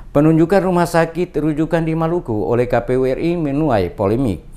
Penunjukan rumah sakit rujukan di Maluku oleh KPU RI menuai polemik.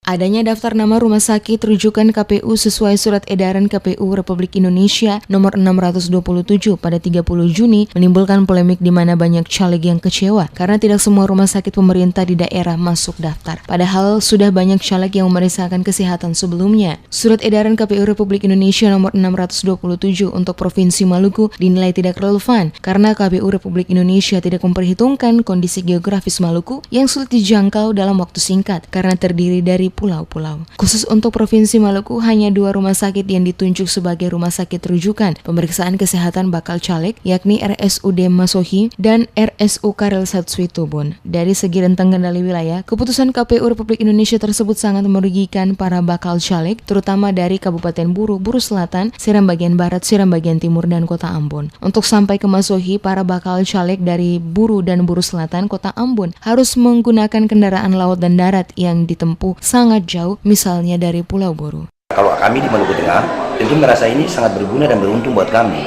Adanya daftar nama rumah sakit rujukan KPU sesuai Surat Edaran KPU Republik Indonesia nomor 627 pada 30 Juni menimbulkan polemik di mana banyak caleg yang kecewa karena tidak semua rumah sakit pemerintah di daerah masuk daftar. Padahal sudah banyak caleg yang memeriksakan kesehatan sebelumnya. Surat Edaran KPU Republik Indonesia nomor 627 untuk Provinsi Maluku dinilai tidak relevan karena KPU Republik Indonesia tidak memperhitungkan kondisi geografis Maluku yang sulit dijangkau dalam waktu singkat karena terdiri dari pulau-pulau. Khusus untuk Provinsi Maluku, hanya 2 rumah sakit yang ditunjuk sebagai rumah sakit rujukan pemeriksaan kesehatan bakal caleg, yakni RSUD Masohi dan RSU Karel Satsuitubun. Dari segi rentang kendali wilayah, keputusan KPU Republik Indonesia tersebut sangat merugikan para bakal caleg, terutama dari Kabupaten Buru, Buru Selatan, Seram bagian Barat, Seram bagian Timur, dan Kota Ambon. Untuk sampai ke Masohi, para bakal caleg dari Buru dan Buru Selatan, Kota Ambon, harus menggunakan kendaraan laut dan darat yang ditempuh sangat jauh, misalnya dari Pulau Buru. Kalau kami di Maluku Tengah, tentu merasa ini sangat berguna dan beruntung buat kami.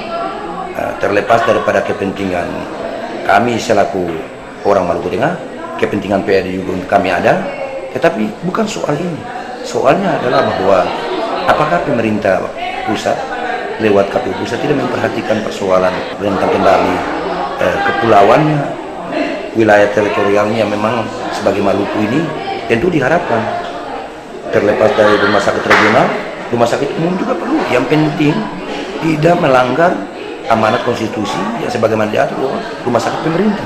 Terlepas daripada kepentingan kami selaku orang Maluku Tengah, kepentingan PRD juga kami ada, tetapi bukan soal ini. Soalnya adalah bahwa apakah pemerintah pusat lewat KPU pusat tidak memperhatikan persoalan rentang kendali kepulauannya, wilayah teritorialnya. Memang sebagai Maluku ini tentu diharapkan terlepas dari rumah sakit regional, rumah sakit umum juga perlu. Yang penting tidak melanggar amanat konstitusi yang sebagaimana diatur rumah sakit pemerintah.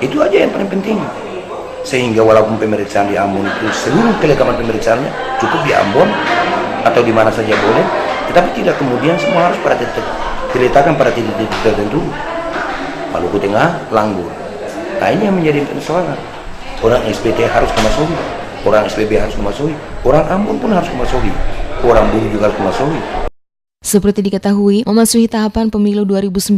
Itu aja yang paling penting. Sehingga walaupun pemeriksaan di Ambon itu seluruh kelengkapan pemeriksaannya cukup di Ambon atau di mana saja boleh, tetapi tidak kemudian semua harus diletakkan pada titik-titik tertentu. Maluku Tengah langgur. Nah, ini yang menjadi persoalan. Orang SPT harus ke Masohi, orang SPB harus ke Masohi, orang Ambon pun harus ke Masohi, orang Buru juga harus ke Masohi. Seperti diketahui, memasuki tahapan pemilu 2019,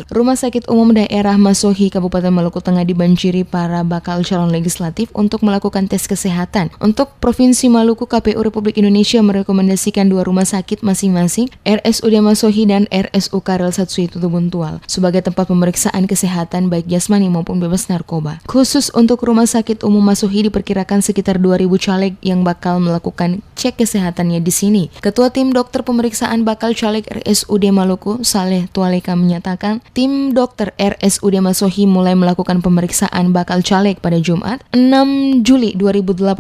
Rumah Sakit Umum Daerah Masohi Kabupaten Maluku Tengah dibanjiri para bakal calon legislatif untuk melakukan tes kesehatan. Untuk Provinsi Maluku, KPU Republik Indonesia merekomendasikan 2 rumah sakit masing-masing, RSUD Masohi dan RSU Karel Satsuitubun sebagai tempat pemeriksaan kesehatan baik jasmani maupun bebas narkoba. Khusus untuk Rumah Sakit Umum Masohi diperkirakan sekitar 2.000 caleg yang bakal melakukan cek kesehatannya di sini. Ketua Tim Dokter Pemeriksaan Bakal Caleg RSUD Maluku, Saleh Tualeka, menyatakan tim dokter RSUD Masohi mulai melakukan pemeriksaan bakal caleg pada Jumat 6 Juli 2018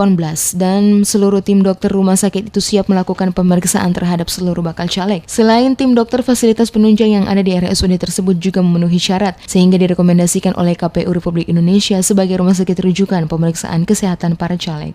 dan seluruh tim dokter rumah sakit itu siap melakukan pemeriksaan terhadap seluruh bakal caleg. Selain tim dokter, fasilitas penunjang yang ada di RSUD tersebut juga memenuhi syarat sehingga direkomendasikan oleh KPU Republik Indonesia sebagai rumah sakit rujukan pemeriksaan kesehatan para caleg.